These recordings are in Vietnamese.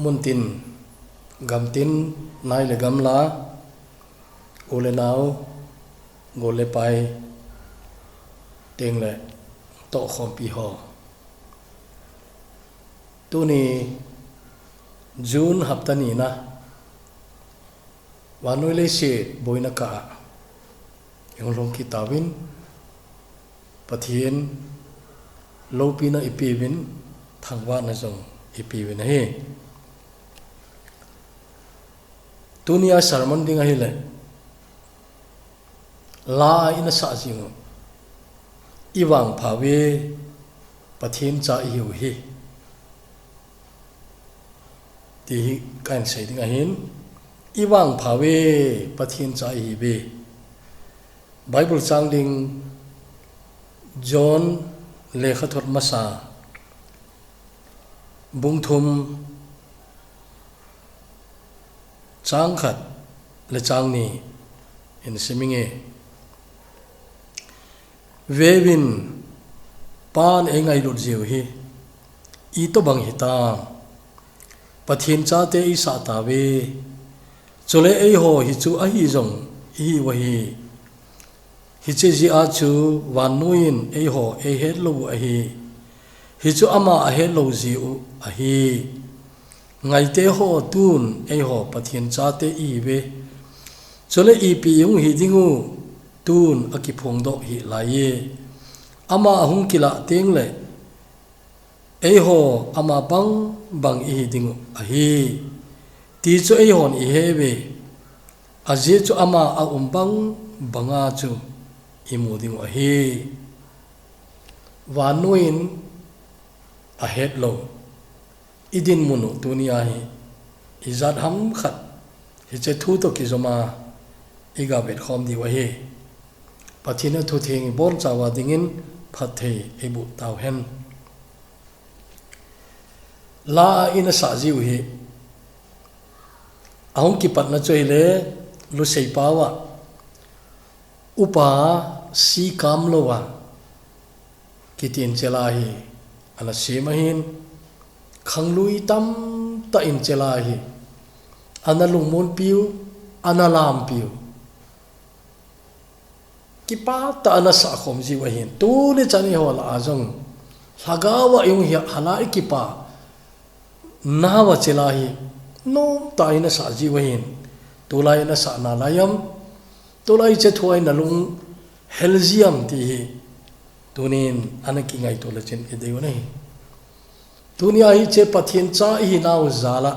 muntin gamtin nai le gamla ule nau gole pai teng le to khom pi ho tu ni June haptani na wanoi le se boina ka yung long kitawin pathian lopina ipivin thangwa na jong ipivin he tunia sermon ding hi le la ina sa jingo iwang phawe pathian cha hiu hi ti kan sei ding hin iwang phawe pathian cha hi be Bible sang ding John lekhathot masa bungthum chang khat le chang ni in siminge vevin pan engai lut jiu hi I to bang hita pathin cha te I sa ta ve chole ei ho hi chu a hi jong hi wa hi hi che ji a chu wan nuin ei ho ei het lo a hi chu ama a het lo ji u a hi ngai te ho tun ei ho pathin cha te I ve chole I pi yung hi dingu tun aki phong do hi lai ama hung kila teng le ei ho ama bang I dingu a hi ti chu ei hon I he ve a je chu ama a banga chu imu ding a hi wanuin a het lo idin munu dunia hi izat ham khat hi che thu to ki zoma iga bet khom di wa hi pathina thu thing bor chawa dingin phathe ebu taw hen la ina sa jiu hi ahong ki patna choile lu sei pawa upa si kam lowa kitin chelahi ana semahin khanglui tam ta in chelahi ana lungmon piu ana lam piu kipa ta ana sa khom ji wahin tu le chani hol ajong hagawa yung hala kipa nawa chelahi no ta ina sa ji wahin tulai na sa na layam tulai che thuai na lung helziam ti tunin anaki ngai to la chen edeu nei dunia hi che pathian cha hi naw zala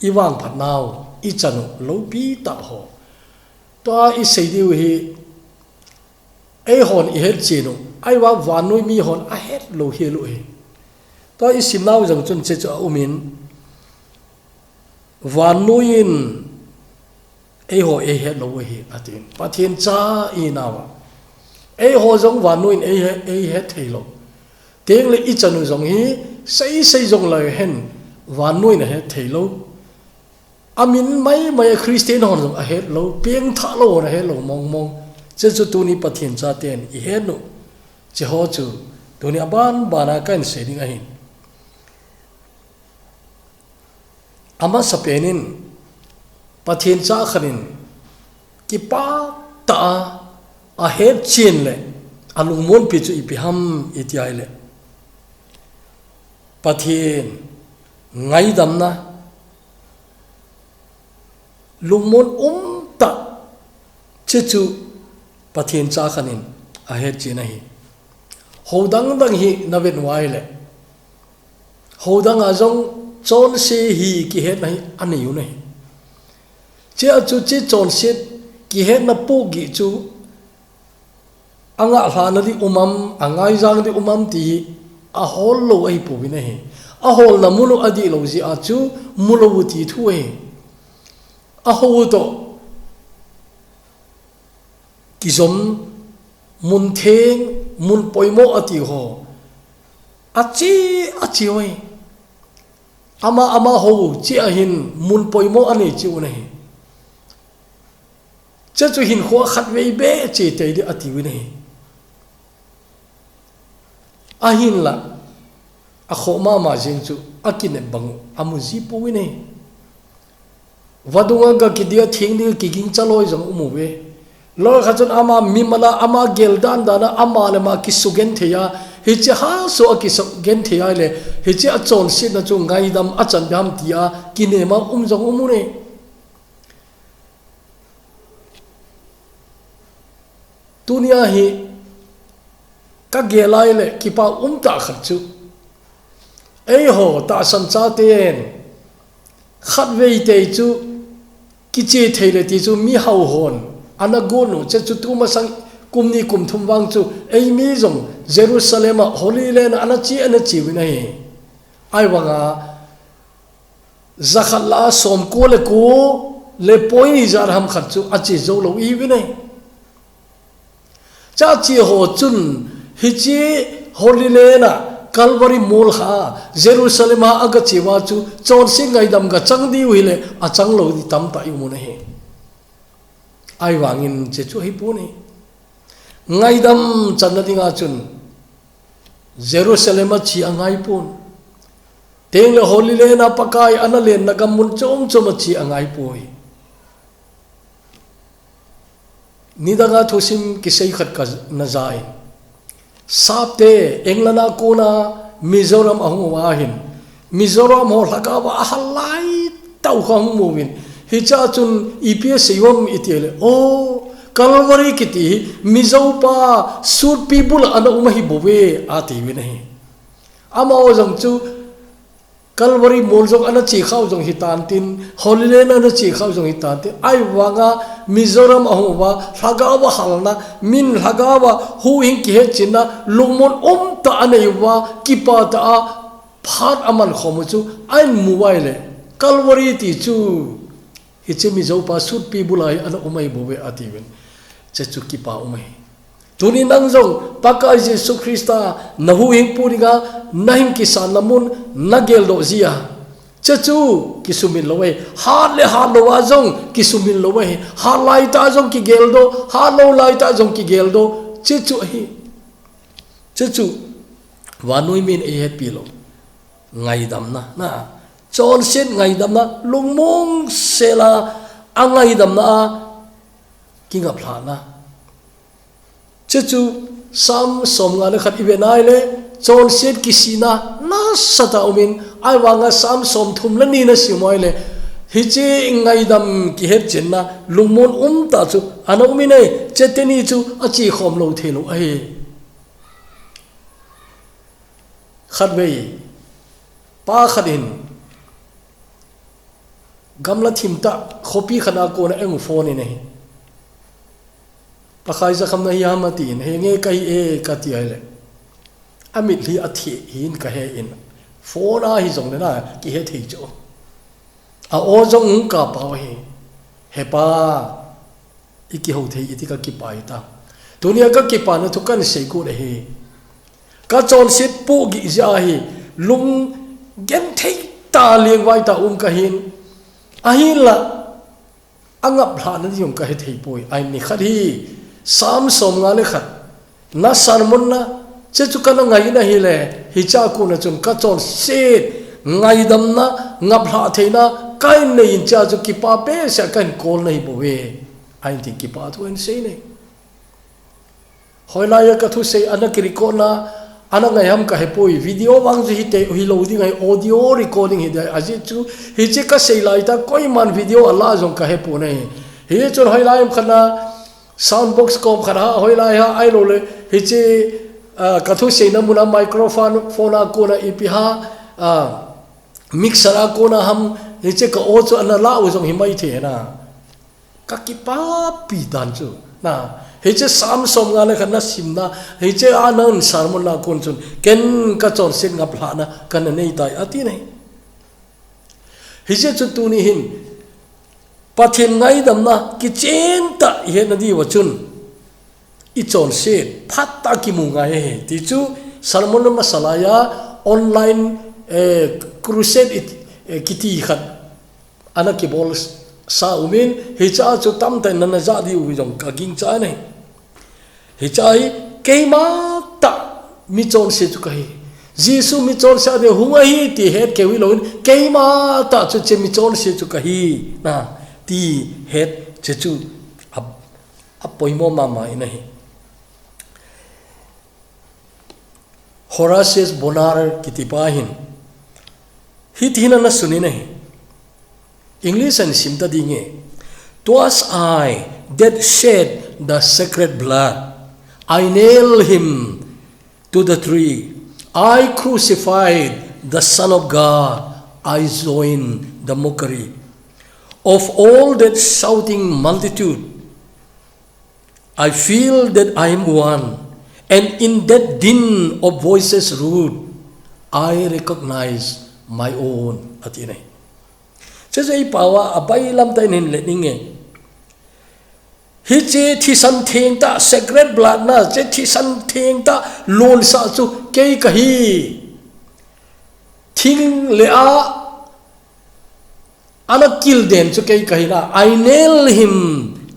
iwang phat naw I chanu lo pi ta ho to I sei diu hi ei hon I het chinu ai wa wanui mi hon a het lo hi lo hi to I sim naw jang chun che cha umin wanuin ei ho ei het lo hi atin pathian cha I nawa ei ho jong wanuin ei het thei lo teng le I chanu jong hi sei jong lai hen wanuin het thei lo amin mai Christian hon jong a het lo pieng tha lo na het lo mong che chu tu ni pathian cha ten I het no che ho chu tu ni ban bana kan se ding a hin ama sapenin pathian cha khanin ki pa ta a het chin le alung mon pi chu ipiham itiai le pathian ngai dam na lungmon ta che chu pathian cha khanin a het chin a hi hodang hi naven wai le hodang a jong chon se hi ki het nai ani yu nei che chu che chon se ki het na pu gi chu anga hla na di umam angai jang di umam ti a hol lo ai pu bi nei a hol na mulu adi lo ji a chu mulu ti thu e a ho to ki zom mun theng mun poimo ati ho a chi oi ama ho chi a hin mun poimo ani chi u nei che chu hin kho khat vei be che te di ati wi nei a hin la a khoma ma jing chu akine bang amuji puine wadunga ga kidia thing ni kiging chaloi jong umuwe lo khachon ama mimala ama geldan dana ama le ma kisugen theya hichi ha so kisugen theya le hichi achon sin na chu ngai dam achan dam tia kinema jong umune dunia hi ka gelai le kipa ta khachu ei ho ta san cha ten khat vei te chu ki che theile ti chu mi hau hon ana gonu che chu tu ma sang kumni kum thum wang chu ei mi jong Jerusalem holy land ana chi winai ai wanga zakhala som ko le ko le poi jar ham khat chu achi zo lo I winai cha chi ho chun hi chi holy land Calvary mol ha Jerusalem ha aga chiwa chu chon sing ngai dam ga chang di wile a chang lo di tam ta yu mu ne he ai wangin che chu hi pu ni ngai dam chan na dinga chun Jerusalem chi angai pun teng le holy land apakai ana len na gam mun chom chom chi angai poi ni daga thosim ki sei khat ka na zai sapte englana kona Mizoram ahuwahin Mizoram ho lagawa ahalai tau khang movin hicha chun EPS yom itele o Calvary kiti Mizopa sur people ana umahi bowe ati winahi ama o jong chu Calvary mol jong ana chi khau jong hitan tin Holy Land ana chi khau jong hitan tin ai wanga Mizoram ahuwa lagawa halna min lagawa hu hing ki he china lungmon ta anaiwa kipa ta phat aman khomu chu ain mobile Calvary ti chu hichemi zopa sut pi bulai ana umai bowe atiwen che chu kipa umai tuni nang jong pakai Jesu Krista nahu hing puriga nahim kisan namun nagel do zia che chu kisumin lowe ha le ha lo wa jong kisumin lowe ha lai ta jong ki geldo ha lo lai ta jong ki geldo che chu hi che chu wanui min e het pilo ngai dam na chon sen ngai dam na lungmong sela angai dam na kinga phlana chechu sam som nga le khat ibenai le chon sen kisina na sata umin ai wanga sam som thum la ni na simoi le hichi ngai dam ki het chenna lungmon ta chu ana umine cheteni chu achi khom lo thelo ai khát về pa khát in gamla thim ta khopi khana ko na eng phone ne pa khai za kham na ya ma tin he nge kai e ka ti ai le amit li athi hin ka he in phone a hi jong na ki he thei cho a o jong ka pa he pa iki ho thei iti ka ki pa ita dunia ka ki pa na thu kan sei ko le he ka chon sit pu gi ja hi lung gen thei ta lieng wai ta ka hin a hin la angap hla na yong ka he thei poi ai ni khat hi sam som nga le khat na san mon na che chu ka na ngai na hi le hi cha ku na chun ka chon sit ngai dam na ngap hla thei na kai nei cha chu ki pa pe sa kan kol nei bo we ai tin ki pa tu en sei nei hoi la ya ka thu sei ana ki ko na ana ngai ham ka he poi video wang ji te hi lo ding ai audio recording hi dai aji chu hi che ka sei lai ta koi man video ala jong ka he pu nei hi chon hoi lai khana sound box ko khana hoi lai ha ai lo le hi che ka thu sei na muna microphone phone a ko na ipi ha mixer a ko na ham hi che ka o chu ana la u jong hi mai the na ka ki pa pi dan chu na he che sam som nga le khana simna he che anan sarmon la kon chun ken ka chon sin ngap hla na kan nei tai ati nei he che chu tu ni hin pathin ngai dam na ki chen ta he na di wa chun i chon se phat ta ki mu ngai he ti chu sarmon masala ya online crusade kiti khat ana ki bol sa umin he cha chu tam ta na za di u jong ka ging cha nei he chai keima ta mi chon se chu kai Giêsu mi chol sa de hunga hi ti het kewi loin keima ta chu che mi chol se chu ka hi na ti het che chu apoimo mama ina hi Horace Bonar kitipahin hithina na suni nahi English and simta dinge "'Twas I that shed the sacred blood, I nailed him to the tree, I crucified the Son of God, I joined the mockery of all that shouting multitude. I feel that I am one, and in that din of voices rude, I recognize my own." Atinay. Sa ipawa abay lam tayo ninlening Hichi thi san theng ta sacred blood na che thi san theng ta lon sa chu kei kahi thing le a ana kill den chu kei kahi na I nail him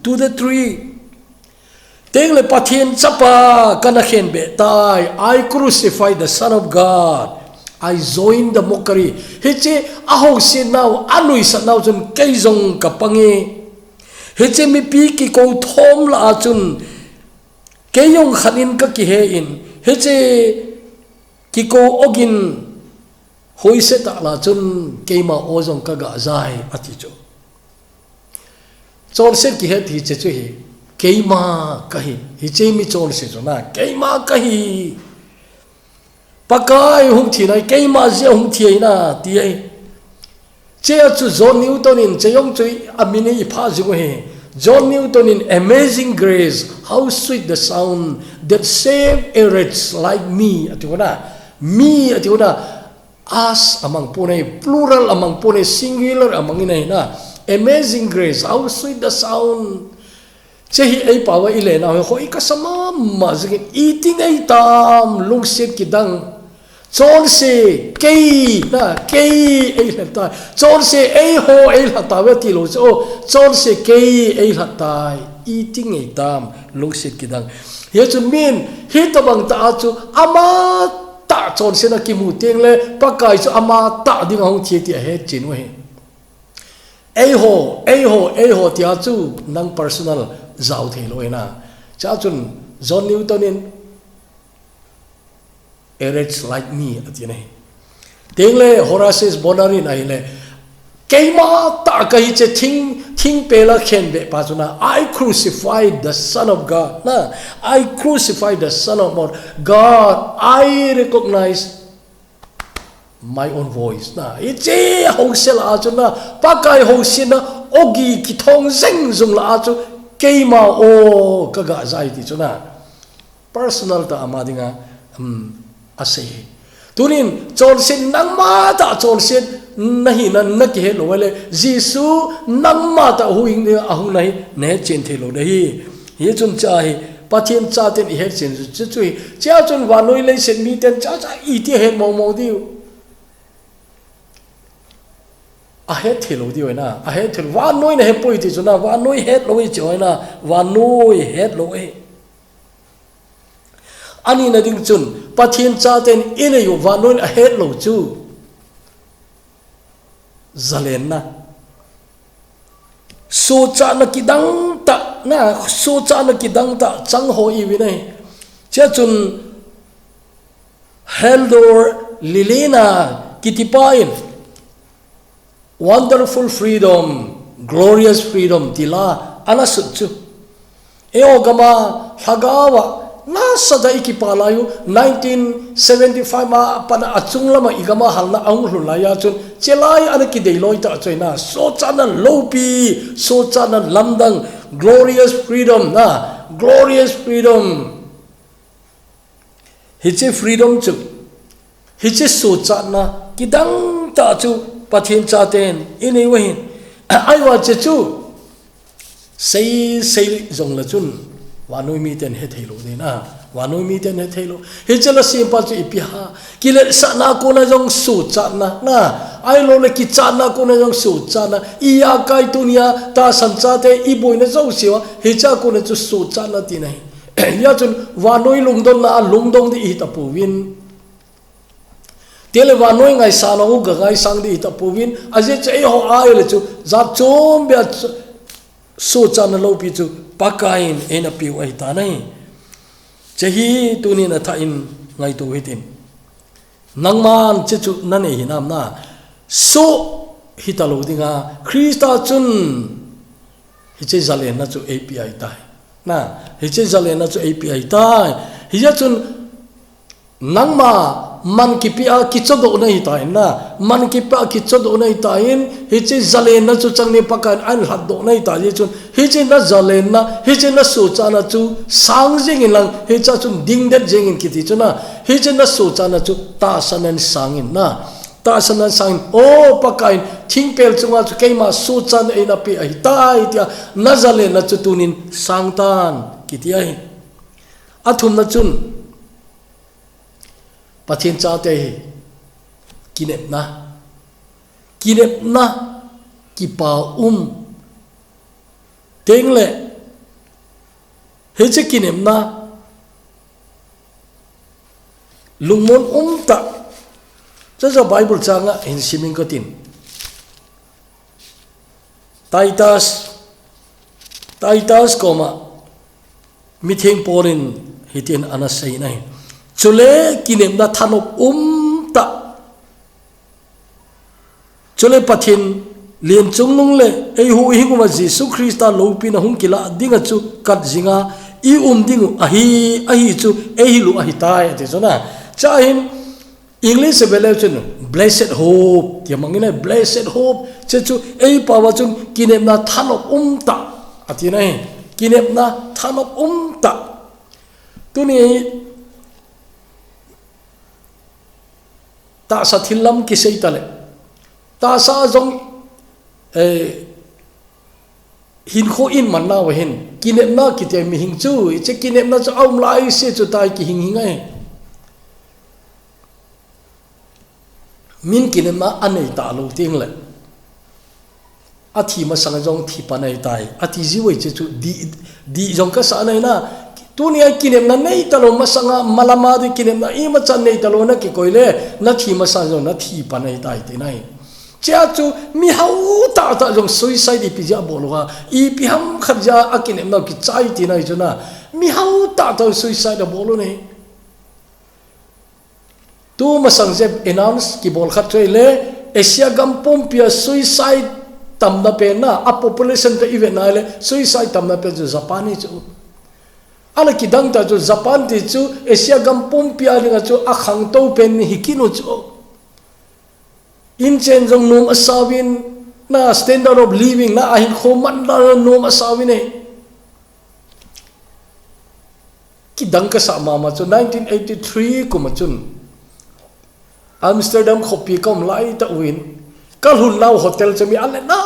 to the tree teng le pathian chapa kana khen be tai I crucify the Son of God, I join the mockery. Hichi aho sin now anui sa now chun kei jong kapangi Hichi mi pi ki ko thom la chun keyong khanin ka ki he in hichi ki ko ogin hoise ta la chun keima ozong ka ga zai ati cho chol se ki he thi che chu hi keima ka hi hichi mi chol se cho na keima ka hi pakai hum thi nai keima je hum thi na ti ai che chu John Newton in che yong chui amini pha ju he John Newton in Amazing Grace, how sweet the sound that saved a wretch like me. Atiwana me atiwana us among pune plural among pune singular among inay na Amazing Grace, how sweet the sound. Chehi ay pawa ile na ho ikasama mazigin eating ay tam lungsit kidang chon se kei na kei ay latai chon se ay ho ay latai ti lo so chon se kei ay latai eating ay tam lungsit kidang ye chu min hi to bang ta chu ama ta chon se na ki mu teng le pakai chu ama ta ding hong thi ti he chin we ay ho ti a chu nang personal zau the lo na cha chun John Newton in a wretch like me atine tengle Horace Bonar in aile keima ta kai che thing pela khen be pa chuna I crucified the Son of God na I crucified the Son of God, I recognize my own voice na ichi hosel a chuna pakai hosina ogi ki thong zeng zung la chu keima o kaga zai ti chuna personal ta amadinga ase tunin chol sin nangma ta chol sin nahi na nak he lo le Jisu nangma ta huing ne ahu nahi ne chen the lo dahi ye chun cha hi pathian cha ten he chen chu chu cha chun wa noi le sen mi ten cha i ti he mo di a he the lo di na a he the wa noi na he poi ti chuna wa noi he lo i choi na wa noi he lo e ani na ding chun pathian cha ten ine yu vanon a het lo chu zalen na so cha na kidang ta na so cha na kidang ta chang ho I wi nei cha chun Haldor Lilina kitipain wonderful freedom, glorious freedom tila ana su chu eo gama hagawa nasa da ikipalayo 1975 ma pana achung lama igama halna ang hulaya chun chelai ana ki deiloi ta choina so chana lopi so chana lamdang glorious freedom na glorious freedom hiche freedom chu hiche so chana kidang ta chu pathin cha ten ini wahin ai wa che chu sei zong la chun wanoi mi ten he thelo de na wanoi mi ten he thelo he chala simpa chu ipiha kile sa na ko na jong su cha na ai lo le ki cha na ko na jong su cha na iya kai tunia ta san cha te I boi na zo siwa he cha ko na chu su cha na ti nai ya chun wanoi lungdon na lungdong di I ta pu win telewa noi ngai sa no ga ngai sang di ta puvin aje che ho ai le chu za chom bia so chan lo pi chu pakain ena pi ai ta nai chehi tunin a tha in ngai tu hitin nangman che chu na nei hinam na so hitalo dinga krista chun hi che zalen na chu api tai na hi che zalen na chu api tai hi ya chun nangma man ki pia ki chodo na hi tai na man ki pa ki chodo na hi tai hi che zalen na chu changni pakan an hat do na hi tai chun hi che na zalen na hi che na so cha na chu sang jing in lang hi cha chun ding dat jing in ki ti chuna hi che na so cha na chu ta sanan sang in na ta sanan sang o pakain thingpel chunga chu keima so chan e na pi ai tai tia na zalen na chu tunin sang tan ki ti ai athum na chun pathin cha te kinep na ki pa tengle he che kinep na lungmon ta cha bible changa in siming ko tin Titus koma mitheng porin hitin anasai nai chule kinem na thanop ta chule pathin lien chungnung le ei hu hinguma Jesu Christa lopin hung kila dinga chu kat jinga I dingu ahi chu ei lu ahi tai te chona chahin English bele chun blessed hope ya mangina blessed hope che chu ei pawa chun kinem na thanop ta ati nai kinem na thanop ta tuni ta sa thilam ki sei tale ta sa jong hin kho in man na wa hin kinem na ki te mi hing chu che kinem na chu aum lai se chu tai ki hing hingai min kinem na anei ta lo ting le athi ma sang jong thi panai tai athi jiwei che chu di jong ka sa nai na tunia kinem na nei talo masanga malama de kinem na ima chan nei talo na ki koile na thi masang na thi panai tai te nai cha chu mi hau ta jong suicide pi ja bolwa I pi ham khaja akinem na ki chai ti nai chuna mi hau ta suicide bolu nei tu masang je announce ki bol khat le Asia gampom pia suicide tam na pe na a population ta event na le suicide tam na pe Japan chu ala kidang ta chu Japan ti chu Asia gampom pia linga chu akhang to pen hikino chu in chen jong num asawin na standard of living na ahin khoman na num asawin e kidang ka sa mama chu 1983 kuma chun Amsterdam khopi kom lai ta win kalhun lau hotel chami ale na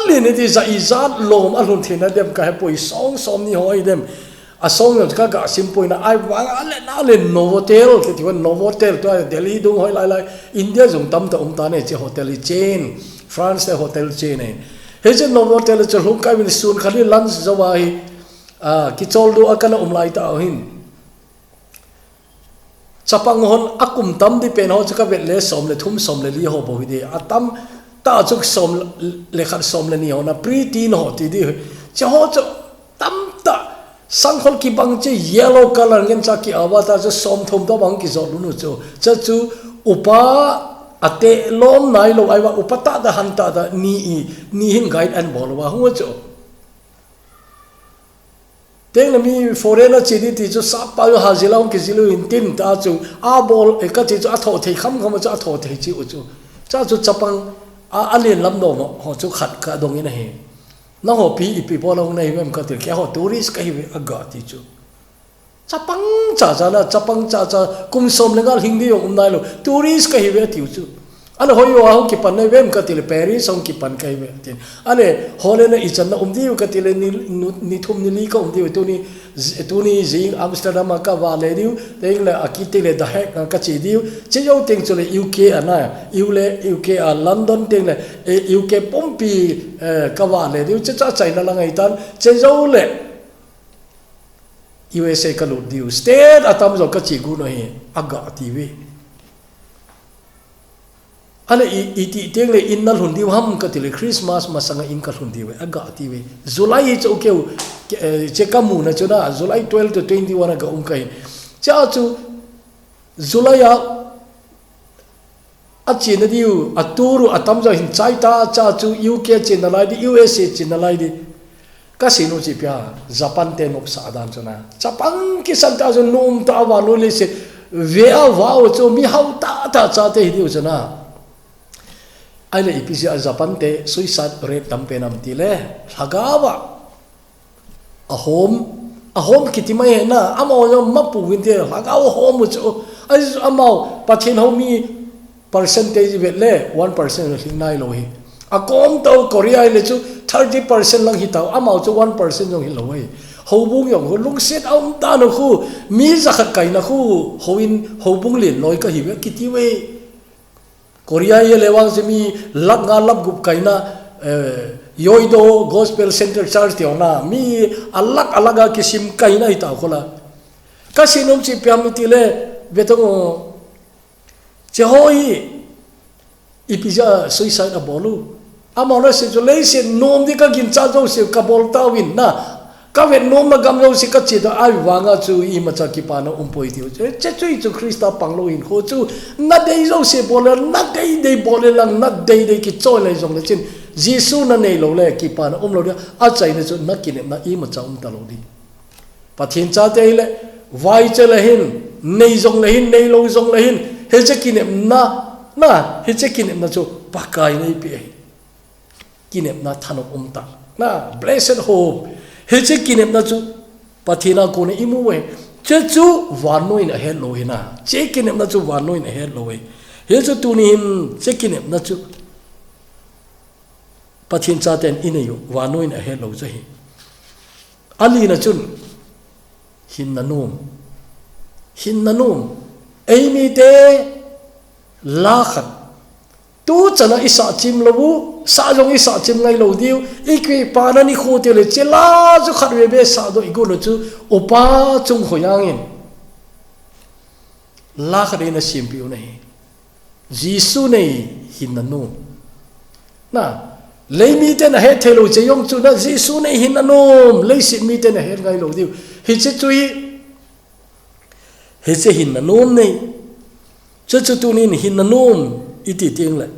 le ne ti za izat lom alhun thina dem ka poi song som ni hoi dem a song ka ga simpoi na ai wang ale na le novotel ke ti novotel to Delhi dung hoi lai India jong tam ta ta ne che hotel chain France hotel chain ne he che novotel che hum ka min sun khali lunch zawai ki chol do akana lai ta hin chapang hon akum tam di pen ho chaka vet le som le thum som le li ho bo hi atam ta chuk som le khat som le ni ho na pre teen ho ti di che ho cho tam ta sang khol ki bang che yellow color ngen cha ki awata cho som thum to bang ki zo lu chu cha chu upa ate lom nai lo ai wa upata da han ta da ni hin guide and bol wa hu cho teng na mi foreigner chini ti chu sa pa yo hazilaung ki zilu in tin ta chu a bol e ka chi chu a tho thei kham kham chu a tho thei chi u chu cha chu chapang a alien lam no ho chu khat ka dong ina he na ho pi pi bo long nei mem ka ti ke ho tourist ka hi aga ti chu chapang cha kum som le ngal hing di yo nai lo tourist ka hi ve ti chu ale hoyo a ki pan nei vem ka ti le Paris ong ki pan kai ve tin ale hole na ichan na umdi ka ti le ni thum ni li ka umdi tu ni jing Amsterdam ka wa le diu teng le akite le da hek ka chi diu che yo teng chu le UK ana UK a London teng le UK pompi ka wa le diu che cha China la ngai tan che yo le USA ka lu diu state atam zo ka chi gu no he aga ti we ale iti teng le in nal hundi ham ka tile Christmas masanga in ka hundi we aga ti we July cho keu che kamu na chona July 12 to 21 ga kai cha chu July a china diu aturu atam jo hin chai ta cha chu UK china lai di USA china lai di ka sinu chi pya Japan te nok sa dan chona Japan ki santa jo nom ta wa no le se ve a wa cho mi hau ta cha te diu chona ai le ipisi a Japan te suicide rate tampe nam ti le hagawa a home kitimai na amao yo mapu winte hagawa home cho ai amao pathin homi percentage vet le 1% hinai lo hi a kom to Korea le chu 30% lang hi taw amao chu 1% jong hi lo hi hobung yong ho lung set aum ta no khu mi za khat kai na khu hoin hobung len loi ka hi we kiti we Korea ye lewang semi lap nga lap gup kaina yoido gospel center church tiona mi alak alaga kisim kaina ita khola kasinum chi pyamiti le betongo chehoi ipija suicide abolu amona se jole se nom di ka gin cha jo se kabol tawin na ka ven nom na gam jo se ka chi da ai wanga chu I ma cha ki pa na umpoi ti che chui chu Krista panglo in kho chu na dei jo se boler na dei boler lang na dei ki choi lai jong le chin Jisu na nei lo le ki pa na lo dia a chai ne chu na ki ne na I ma cha ta lo di pathin cha te le vai che le hin nei jong le hin nei lo jong le hin he che ki ne na he che ki ne na chu pakai nei pi ki ne na thanok ta na blessed hope he che ki ne na chu pathina ko ne imu we che chu wanoi na he lo hina che ki ne na chu wanoi na he lo we he chu tu ni him che ki ne na chu pathin cha ten inayu wanoi na he lo che hi ali na chun hin na nom ei mi te la khat tu chana isa chim lobu sa jong isa chim ngai lo diu ikwi pa na ni khu te le chela ju khat we be sa do igu lo chu opa chung khoyang in la khat na sim piu nei Jisu nei hin na nom na lấy mi tên là hết thay đổi chế yong chu na Giêsu này hin anom lấy sự mi tên là hết ngay lâu điều hết chế chui hết chế hin anom này cho tu nên hin anom ít tiếng lại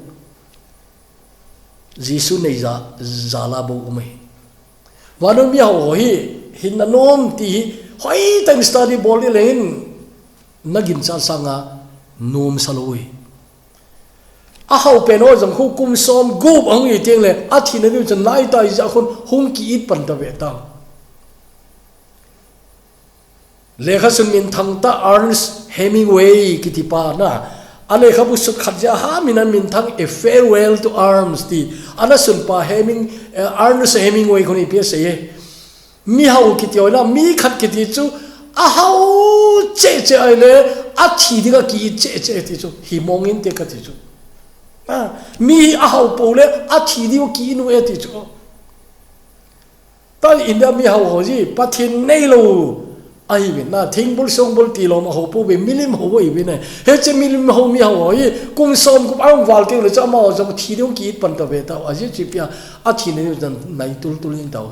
Giêsu này giả la bộ mày và nó mi hỏi hin anom thì hỏi tăng study body lên nagin sa sanga nom saloi a hau peno jang khu kum som gup ang I tiang le a thina ni chan lai tai ja khon hung ki it pan ta ve ta lekha sun min thang ta Ernest Hemingway ki ti pa na ale kha bu su khat ja ha min thang a farewell to arms ti ana sun pa Ernest Hemingway khoni pe se mi hau ki ti ola mi khat ki ti chu a hau che ai le a thi di ga ki che ti chu hi mongin te ka ti chu mi a hau po le a thi di ki nu e ti chu ta inda mi hau ho ji pathin nei lo ai be na thing bul song bul ti lo ma ho po be milim ho bo I be ne he che milim ho mi hau hi kum som ku ang wal te le cha ma jong thi di ki pan ta be ta a ji chi pia a thi ne jan nai tul in ta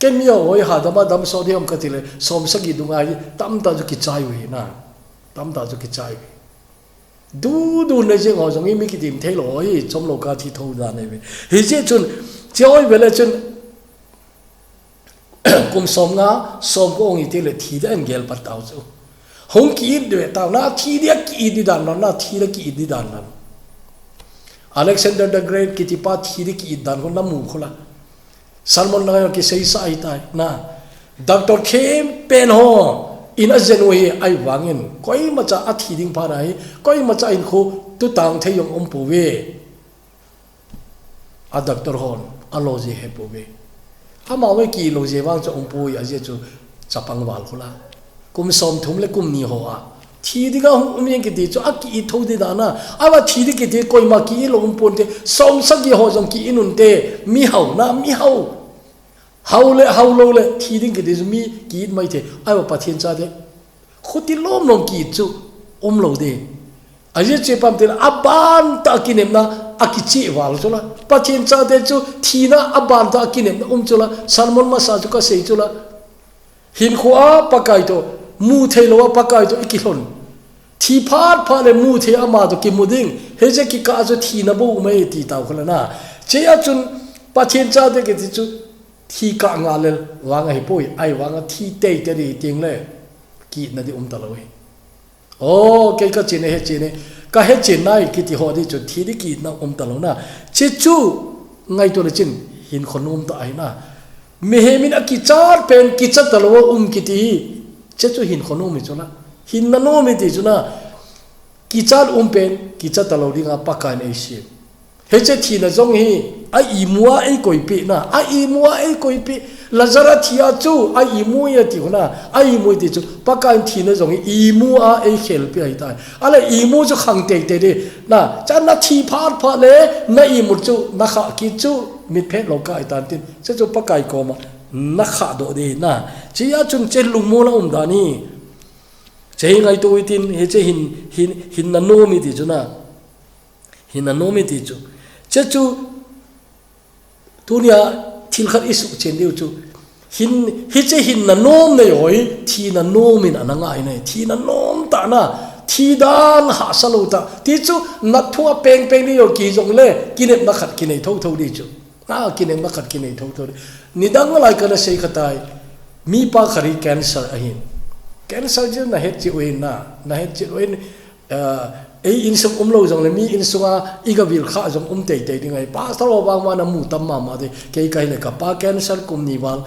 ke mi ho ha da ma dam so de om ka ti le som sa gi du ngai tam ta ju ki chai we na tam ta ju ki chai du ne je ngo jong mi ki tim the lo I chom lo ka thi tho da ne be he je chun choi be le chun kum som ko ngi te le thi da engel pat tau chu hong ki de tau na thi dia ki di dan na thi la ki di dan na Alexander the Great ki ti pa thi di ki dan ko na mu khola Salmon na ki sei sa ai tai na Dr. Kim pen ho in a zenwe ai wangin koi ma cha a thi ding pa rai koi ma cha in khu tu tang the yong pu we a Dr. Hon a lo ji he pu we a ma we ki lo je wang cha pu ya je chu chapang wal khula kum som thum le kum ni ho a thi di ga hum mi ki ti chu a ki tho di da na a wa thi di ki ti koi ma ki lo pon te som sa ki ho jong ki inun te mi hau hau lo le thi ding ki mi ki mai the ai wa pathian cha de khuti lom long ki chu lo de aje che pam te aban ta kinem na akichi wal chola pathin cha te chu thina aban ta kinem na chola salmon ma sa chu ka sei chola hin khuwa pakai to mu thelo pakai to ikilon thi phat pha le mu the ama to ki muding he je ki ka chu thina bo mai ti taw khola na che a chun pathin cha te ke chu thi ka nga le wanga hi poi ai wanga thi te te ri ting le ki na di ta lo oh cái chuyện này cái hết chuyện này cái thì họ đi chỗ thi đi kỳ nào ta lâu na chế chú ngay tôi là chuyện hiện khôn ta ấy na mình mình aki char pen ki chat ta lâu cái thì chế chú hiện khôn mình chỗ na hiện na nó mình thì chỗ na ki char pen ki chat ta lâu đi ngã pakai này xí hết chế thì là giống hi ai imua ai coi pi na ai imua ai coi pi lazara thia chu ai imua ya ti na ai imua ti chu pakai thi na giống imua ai khel pi ai tai ala imu chu khang te te de na chan na thi phat pha le na imu chu na kha ki chu mit phe lo ka ai tan tin che chu pakai ko ma na kha do de na chi ya chun che lung mo na da ni che ngai to tin he che hin na no mi ti chu na hin na no mi ti chu che chu tunia thil khat isu chen deu chu hin hi che hin na nom nei hoi thi na nom in ananga ai nei thi na nom ta na thi dan ha salota ti chu na thua peng peng ni yo ki jong le kinem na khat ki nei tho tho di chu kinem na khat ki nei tho tho ni dang lai ka na sei khatai mi pa khari cancer ahin cancer je na het chi oin na het chi oin ấy in sung lo giống là mi in sung iga vil kha giống tei tei dingai pa thalo bang ma na mu tam ma de kai le ka pa cancer kum ni wal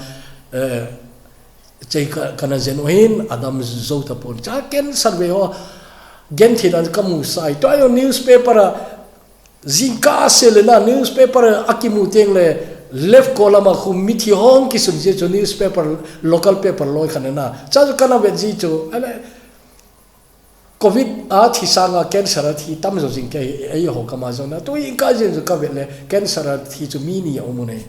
chei ka na zen ohin adam zo ta pon cha cancer ve ho gen thi dan ka mu sai to yo newspaper zinka sele na newspaper akimu teng le left column khum mi thi hong ki sun je cho newspaper local paper loi khana na cha ka na ve ji cho covid thi sanga cancer thi tam zo jing ke ai ho kama zo na to in ka jin zo ka ve le cancer thi chu mi ni omune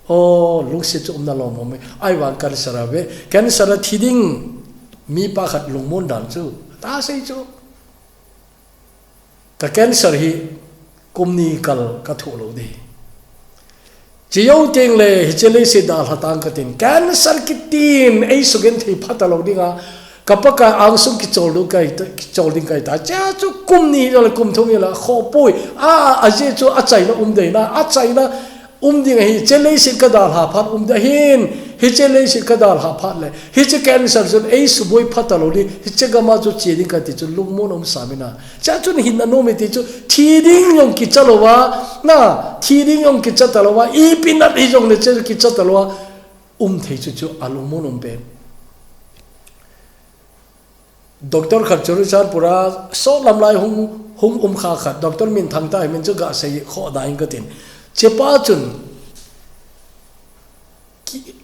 o lung se chu na lo mo me ai wan cancer ve cancer thi ding mi pa khat lung mon dan chu ta sei chu ka cancer hi kumni kal ka thu lo de chiyo teng le hichele se dal hatang ka tin cancer ki tin ai sugen thi phata lo dinga kapaka angsung ki cholu kai ki cholding kai ta cha chu kumni lo kum thong la kho poi aje chu achai na de na achai na ding hi chele se ka dal ha phat da hin hi chele se ka dal ha phat le hi che cancer chu ai su boi phata lo li hi che ga ma chu che ding ka ti chu lung mon samina cha chu hin na no me ti chu thi ding yong ki chalo wa na thi ding yong ki chatalo wa I pinat hi jong le che ki chatalo wa thei chu alung mon be doctor kharchuru char pura so lamlai hung kha khat doctor min thang tai min chu ga sei kho da ing ka tin chepa chun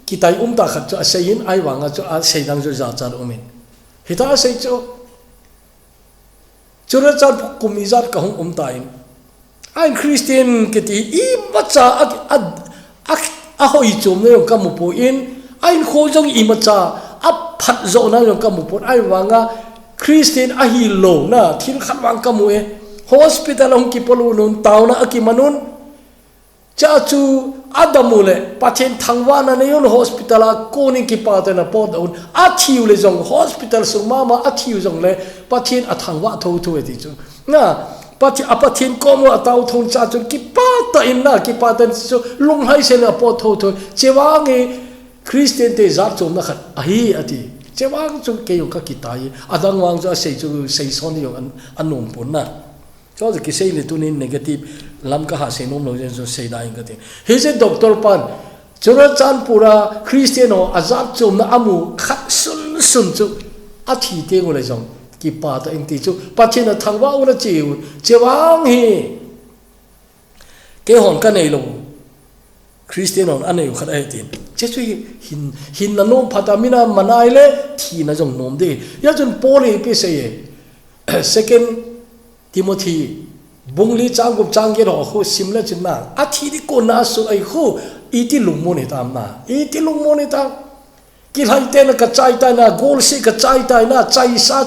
ki tai ta khat chu asein ai wanga chu a sei dang chu za char umin hita sei chu chura char kumizat ka hung tai ai christian ke ti I macha a hoi chum ne ka mu po in ai kho jong I macha a phat zo na yong ka mu po ai wanga Christian ahi lo na thil khat wang ka mu e hospital ong ki polu nun taw na aki manun cha chu adamule pathen thangwa na ne yon hospital a koning ki pa ta na pod on a thiu le jong hospital su mama a thiu jong le pathen a thangwa tho tho e ti chu na pathen komo ataw thon cha chu ki pa ta in na ki pa ta chu lung hai se na po tho tho chewange Christian te zat chom na khat ahi ati chewang chu ke yo ka kitai adang wang cha sei chu sei son yo anom pon na so ki sei le tunin negative lam ka ha se nom lo jen so sei da ing ka te he se doctor pan chura chan pura Christian o azab chom na amu khat sun chu a thi te ngo le jong ki pa ta ing ti chu pa chen na thangwa u na chiu chewang hi ke hon ka nei lo Christian on aneu khat ai tin che chui hin na nom phatamina manai le thi na jong nom de ya chun poli pe se second Timothy bungli changup changge ro khu simla chinna a thi di ko na su ai khu iti lungmo ne tam na iti lungmo ne tam ki lai te na ka chai tai na gol si ka chai tai na chai sa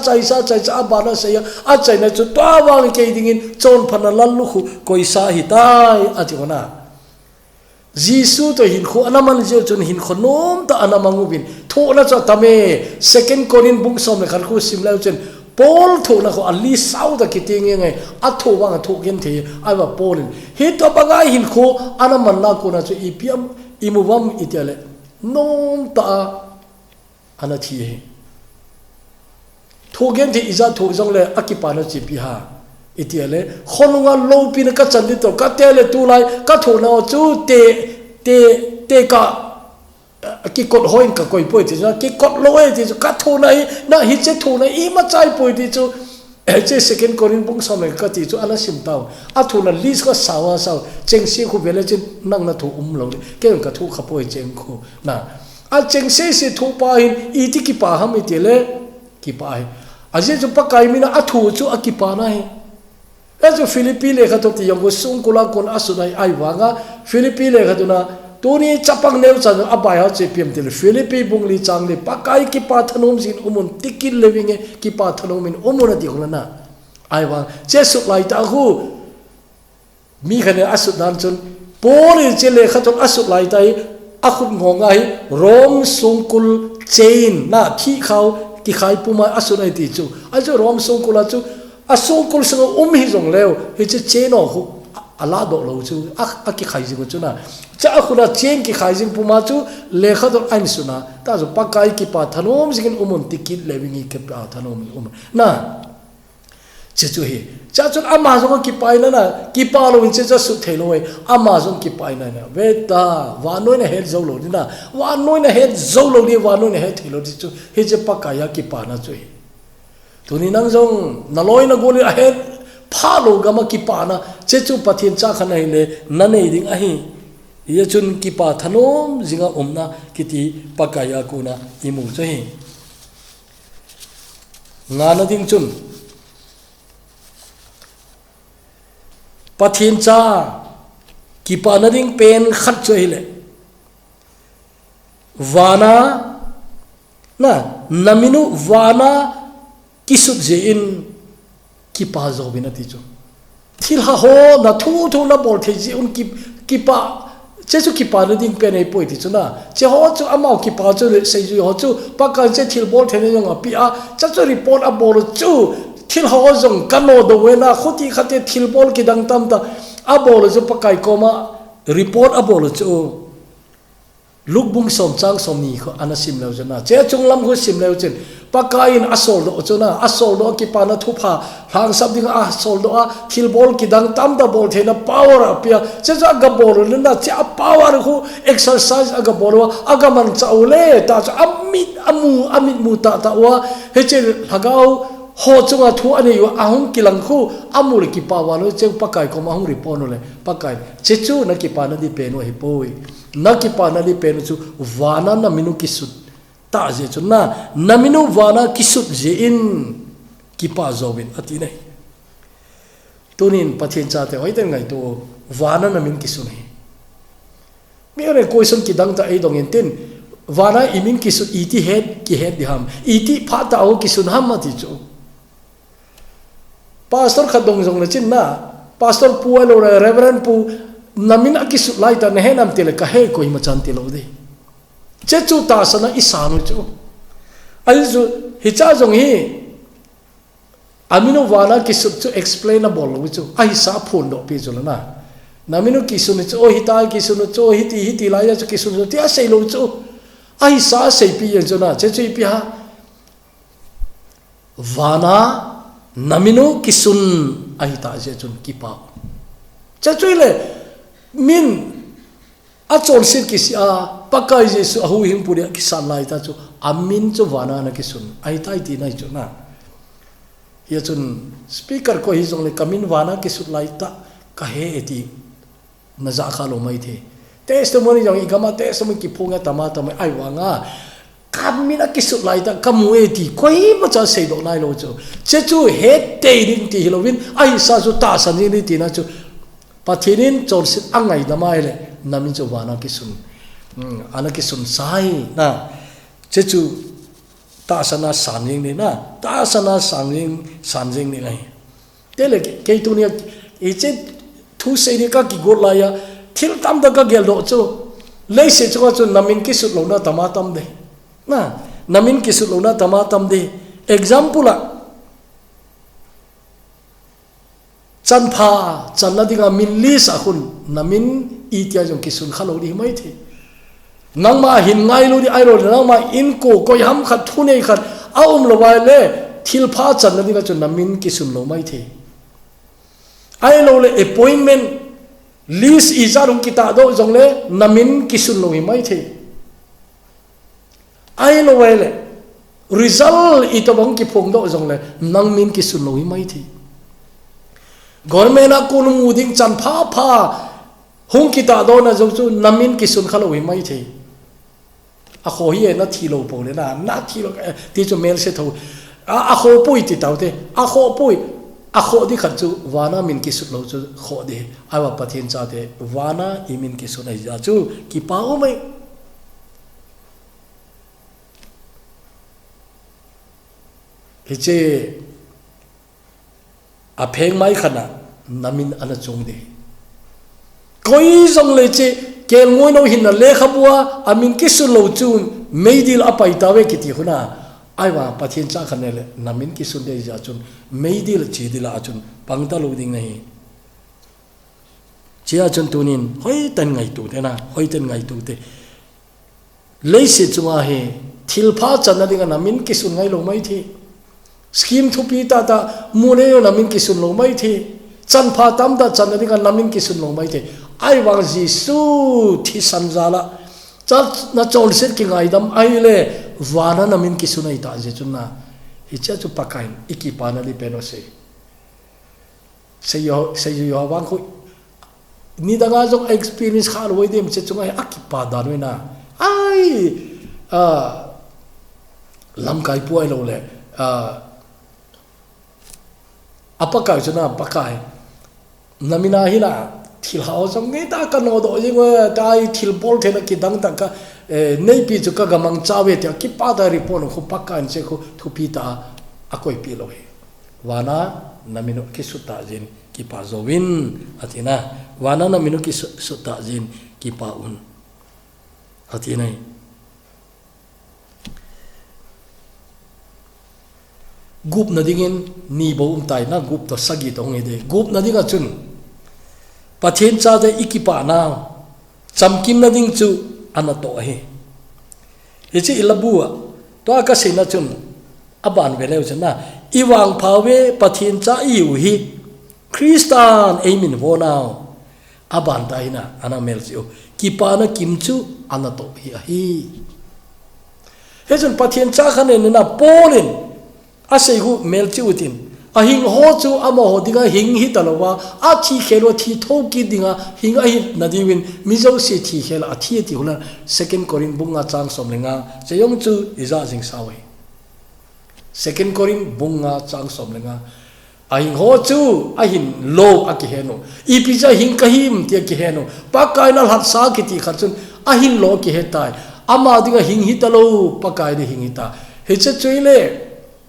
abana se a chai na chu twa wang ke dingin chon phana lallu khu koi sa hi tai a ti ona jisu to hin khu anaman je chun hin khonom ta anamangu bin tho na cha tame second corin bung som le khan khu simlau chen Paul tho na ko ali sau da kiting nge a tho wang tho gen the ai ba Paul hi to bangai hin khu anaman na ko na chu ipiam imuwam itiale nom ta ana thi tho gen the iza tho jong le akipa na chi pi ha itiale khonunga lo pi na ka chan di to ka tele tu lai ka tho na chu te ka ki kot hoin ka koi poi ti ki kot lo e ti ka tho na hi che tho na i ma chai poi ti chu che second corin bung som ka ti chu ana sim tau a tho na lis ka sawa cheng si khu vele chin nang na tho lo ke ka thu kha poi cheng khu na a cheng se thu pa hin i ti ki pa ham ti le ki pa hi a je chu pa kai mina a thu chu a ki pa na hi a chu Philippi le kha to ti yong sung kula kon asunai ai wanga Philippi le kha tu na tu ni chapang neu chan a bai ha che pim ti le Philippi bung li chang le pa kai ki pa thanom sin umun tikil living e ki pa thanom min umuna ti khona na ai wang che su lai ta hu mi khane asut dan chun pori che le kha to asut lai tai akhut ngongai rom sungkul chain na thi khau ki khai puma asunai ti chu ajo rom sungkul chu asungkul sang hi jong leo hi che chain o hu ala do lo chu a ki khai ji chu na cha akhuna chain ki khai jing puma chu le kha do ain suna ta zo pakai ki pa thanom jing umun tikit lewingi ke pa thanom na che chu hi cha chun amazon ki pai na ki pa lo in che cha su thelo e amazon ki pai na beta wa noi na head zo lo ni na wa noi na head zo lo ni wa noi na head thelo ti chu he che pakaya ki pa na chu hi tu ni nang jong na loi na goli a head pha lo ga ma ki pa na che chu pathin cha khan ai le na nei ding a hi ye chun ki pa thanom jinga umna kiti pakaya ku na imu chu hi nga na ding chun pathin cha ki pa na ding pen khat chu hi le wana na naminu wana kisut je in ki pa zo bina ti chu thil ha ho na thu na bol the ji un ki pa che chu ki pa na ding pen ai poi ti chu na che ho chu amao ki pa chu se ju ho chu pa ka che thil bol the ne yong a pi a cha chu report a bol chu thil ho jong kano do we na khoti khate thil bol ki dang tam ta a bol chu pa kai ko ma report a bol chu luk bung som chang som ni kho anasim lo jana che chung lam khu sim lo chen pakain asol do chuna asol do ki pa na thu pha hang sab ding a sol do a thil bol ki dang tam da bol thena power apia che ja ga bol na che a power khu exercise aga bol aga man chaule ta cha amit mu ta wa he che hagau ho chunga thu ani wa ahung kilang khu amul ki pa wa lo che pakai ko ma hung ri pon le pakai che chu na ki pa na di pe no hi poi na ki pa na di pe no chu wana na minu ki sut ta je chu na naminu wana ki sut je in ki pa zowin ati nei tunin pathin cha te hoiten ngai to wana na min ki su nei mi ore question ki dang ta ei dong in tin wana imin ki sut iti head ki head di ham iti pha ta o ki sun ham ati chu pastor khadong jong na chin na pastor pu alo reverend pu namin akisu lai ta ne nam tele ka he ko hi machan telo de che chu ta sana isanu chu ai zu hi cha jong hi amino wana kisu chu explainable lo chu ai sa phun do pi chu na namino kisu ne chu hi ta kisu no chu hi ti lai chu kisu no ti a sei lo chu ai sa sei pi ye chu na che chu pi ha wana namino kisun ai ta je chun ki pa cha chu le min a chon sit ki sia pakai je su hu him puri ki san lai ta chu amin chu wana na ki sun ai tai ti nai chu na ye chun speaker ko hi jong le kamin wana ki su lai ta ka he eti na za kha lo mai the testimony jong i gama testimony ki phunga tama tama ai wanga kamina ki su lai ta kamu eti koi ma cha sei do nai lo chu che chu he te ring ti hilovin ai sa chu ta san ni ti na chu pathinin chon sit angai damai le namin chu wana ki sun ana ki sun sai na chế chủ ta sana sản riêng này na ta sana sản riêng này ngay thế là cái tu này ý chế thu xây đi các cái gột lại à thiếu tâm đó các cái lộ chỗ lấy sẽ cho cho namin cái sự lâu na tama tâm đấy na namin cái sự lâu na tama tâm đấy example là chân pha chân là đi nga min li sa khun namin itia jong cái sự khalo đi mấy thế nang ma hin ngai lo di ai ro nang ma in ko ko ham khat thu nei khat lo wai le thil pha chan na dinga chun namin ki sum lo mai the ai lo le appointment list iza rung kita do jong le namin ki sum lo mai the ai lo wai le result ito bang ki phong do jong le nang min ki sum lo mai the government a kun mu ding chan pha hung kita do na jong chu namin ki sum khalo mai the a kho hi na thi lo po le na thi lo ti cho mail se tho a kho pui ti tau te a kho pui a kho di khat chu wana min ki su lo chu kho de a wa pathin cha te wana i min ki su nai ja chu ki pa o mai he che a pheng mai khana namin ana chung de koi jong le che kel ngoi no hin na le khabua amin kisu lo chun meidil apai tawe kiti huna aiwa pathin cha khanele namin kisu de ja chun meidil chidila chun pangta lo ding nahi chia chun tunin hoi tan ngai tu te na hoi tan ngai tu te leise chunga he thilpha chana dinga namin kisu ngai lo mai thi scheme thupi ta mune yo namin kisu lo mai thi chan pha tam da chana dinga namin kisu lo mai thi ai wang Giêsu thi sanjala cha na chol set ki ngai dam ai le wana namin ki sunai ta je chunna hi cha chu pakain ikipa na li peno se yo wang ko ni da ga jong experience khal woi dem che chunga akipa da no na ai lam kai pu ai lo le apakai chuna pakai namina hina thil hao jong nge ta ka no do jing wa dai thil bol thena ki dang ta ka nei pi chu ka gamang chawe te ki pa da report ko pakkan che ko thu pi ta akoi pi lo he wana namino ki suta jin ki pa zowin atina wana namino ki suta jin ki pa un atina gup na dingin ni bo tai na gup to sagi to nge de gup na dinga chun pathin cha de ikipa na chamkim na ding chu anato he echi ilabua to aka sina chun aban veleu chana iwang phawe pathin cha iu hi Christian amin wo now aban taina ana mel chu kipa na kim chu anato hi he chun pathin cha khane na polin asei hu mel chu tin a hing ho chu amo ho dinga hing hi talowa a thi khelo thi thoki dinga hing a hi nadiwin mizo se thi khela a thi ti hula second corin bunga chang somlenga cheyong chu iza jing sawe second corin bunga chang somlenga a hing ho chu a hin lo a ki heno I pija hing kahim ti ki heno pakai na hat sa ki ti khatun a hin lo ki hetai ama dinga hing hi talo pakai de hing hita he che chuile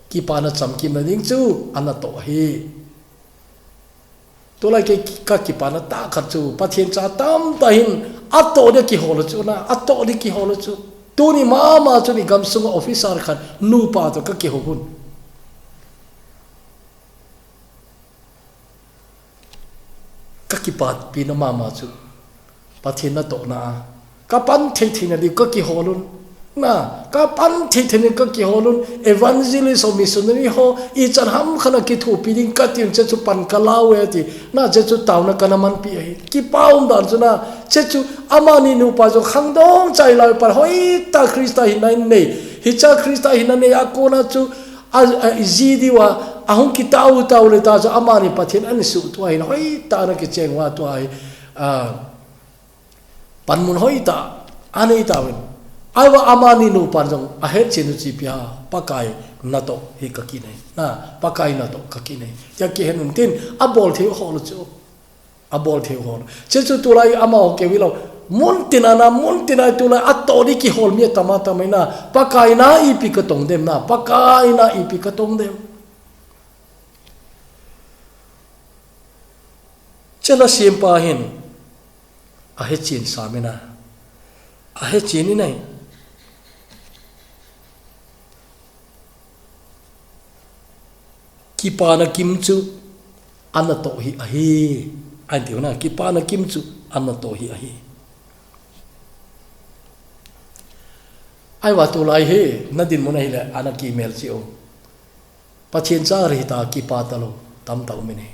ki pana chamkim na ding chu anato hi to lai ke ka ki pana ta khat chu pathian cha tam ta hin ato de ki holo chu na ato de ki holo chu tu ni ma chu ni gam sung officer khat nu pa to ka ki hobun ka ki pat pi na ma chu pathian na to na ka pan thei na di ka ki holun na ka pan thei ka ki holun evangelist or missionary ho I chan ham khana ki thu pi ding ka tim che chu pan ka lawe ti na che chu taw na kana man pi ai ki paum dar chu na che chu amani nu pa jo khang dong chai lai par hoi ta Krista hin nai nei hi cha Krista hin nei a ko na chu a ji di wa a hong ki taw le ta chu amani pathin an su tu ai hoi ta na ki cheng wa tu ai pan mun hoi ta anei ta wen aiwa amani nu panjong a het chinu chi pia pakai na to hi ka ki nei na pakai na to ka ki nei ya ki henun tin a bol theu hol chu a bol theu hol che chu tu lai ama o ke wi lo mun tina tu la atori ki hol mi tama tamaina pakai na ipi ka tong dem na pakai na ipi ka tong dem chela simpa hin a he chin samena a he chin ni nai ki pa na kim chu an to hi a hi ai tiu na ki pa na kim chu an to hi a hi ai wa tu lai he na din mo na hi le ana ki mel chi o pathian cha ri ta ki pa ta lo tam ta mi ne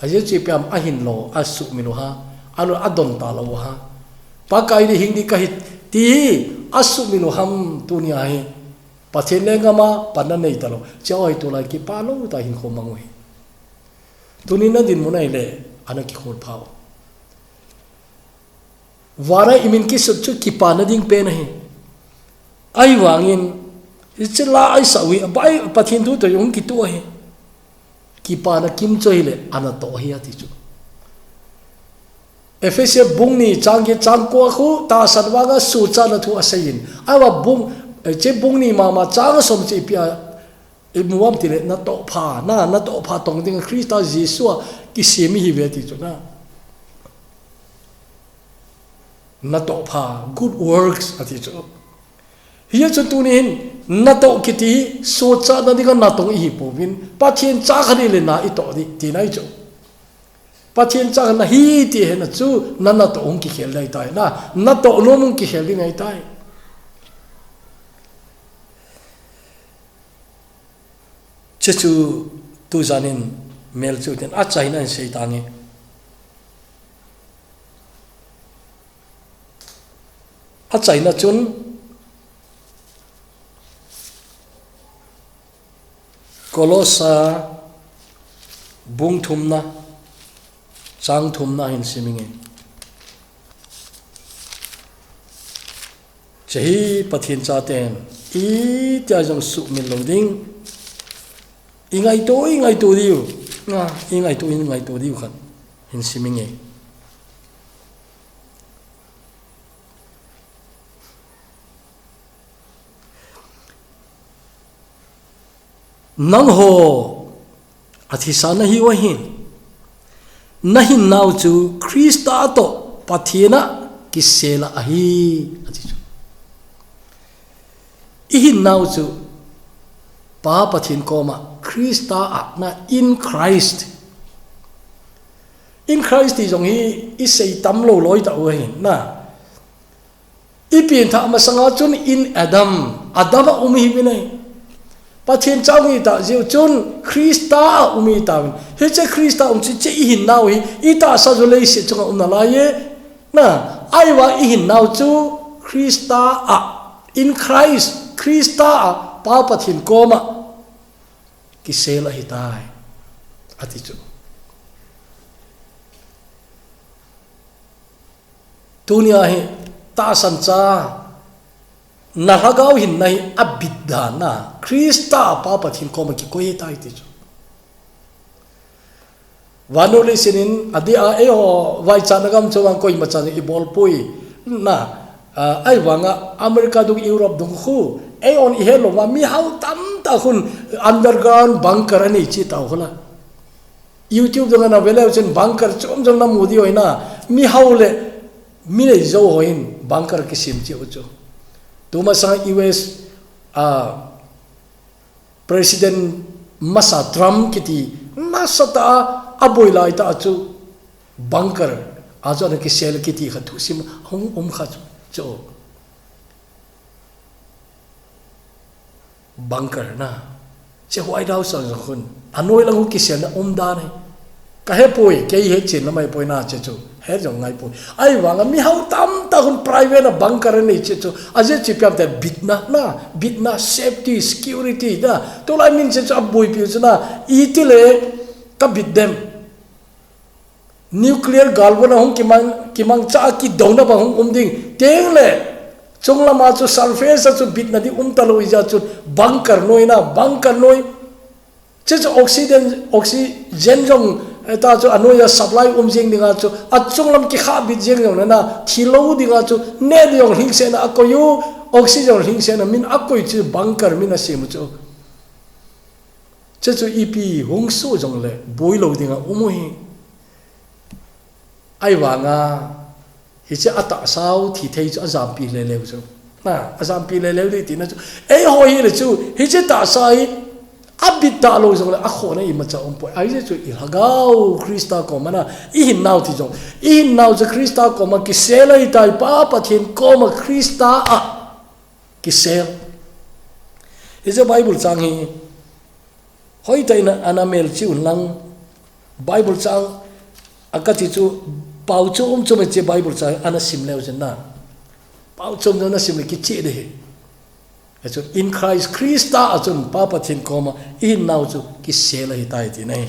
aje chi pyam a hin lo a su mi lo ha alo adon ta lo ha pa kai ri hing di ka hit ti a su mi lo ham tu ni a hi pathian le nga ma pan na nei ta lo choi tu lai ki pa lo ta hin kho mangoi tu ni na din mo na hi le ana ki khol phao wara imin ki su chu ki pa na ding pe na hi ai wangin ichla ai sawi bai pathin tu to yong ki tu hi ki pa na kim choi le ana to hi ati chu efesia bung ni changge changko khu ta sanwa ga su cha na thu asain ai wa bung che bung ni ma chang som chi pia imuam ti le na to pha tong ding Christa Jesus ki semi hi ve ti chu na to pha good works ati chu hiya chu tu nin na to kiti so cha na di ka na tong hi po win pathian cha khani le na i to di ti nai chu pathian cha na hi ti he na chu na to ong ki khel dai tai na to no mong ki khel di ngai tai che chu tu zanin mel chu ten a chai na sei tangi a chai na chun Kolosa bung thumna chang thumna hin siminge chehi pathin cha ten i tia jong su min loading ingai to diu nga ingai to diu khan hin siminge nang ho athisa na hi wa hin nahi naw chu Krista to pathina kisela ahi ati chu ihi naw chu pa pathin koma Krista na in Christ ti jong hi i sei tam lo loi ta wa hin na i pin tha ma sanga chun in Adam umi hi nei pathian chawi ta jiu chun Krista umi ta he che Krista chi che i hin naw hi i ta sa zo lei se chunga na la ye na ai wa i hin naw chu Krista in Christ Krista pa pathin koma ki sela hi tai ati chu tunia hi ta san cha na hagaw hin nai abidda na Krista pa pathin koma ki koi tai ti chu vanole sinin adi a e ho vai chanagam chawang koi ma chan i bol pui na ai wanga America du Europe du khu e on i hello wa mi hau tam ta hun underground bunker ani chi ta hola YouTube dong na vele chen bunker chom jong na mudi hoina mi haule mi le zo hoin bunker ki sim chi ucho tuma sa US president masa Trump kiti masa ta aboy lai ta chu bunker ajo na ki sel kiti khatu sim hong kha chu bunker na che White House ang khun anoi lang ki sel na da ne ka he poi ke he chin na mai poi na che chu he jong ngai poi ai wanga mi hau tam ta hun private na bunker ni che chu aje chi pyam ta bitna safety security da to lai min che chu aboy pi chu na itile ka bit dem nuclear galvo na hong kimang cha ki dona ba hong ding teng le chungla ma chu sulfur sa chu bit na di talo ija chu bunker noi che chu oxygen jong ta chu anoya supply jing dinga chu achunglam ki kha bit jing yong na thilo dinga chu ne yong hing se na akoyu oxygen hing se na min akoi chu bunker min asim chu chu EP hung su jong le boilo dinga umui ai wanga hi che ata sau thi thei chu azam pi le le chu na azam pi le le di ti na chu ei ho hi le chu hi che ta sai abit ta lo jong le a kho na I ma cha po ai je chu I hagau Krista ko mana I hin nau ti jong I hin nau je Krista ko ma ki sela I tai pa pathin ko ma Krista a ki sel is a Bible chang hi hoi tai na anamel chi unlang Bible chang akati chu pau chu chu me che Bible chang ana sim leo jen na pau chu na sim le ki chi de in Christ Krista achun papa thin koma in now chu ki sela hi tai ti nei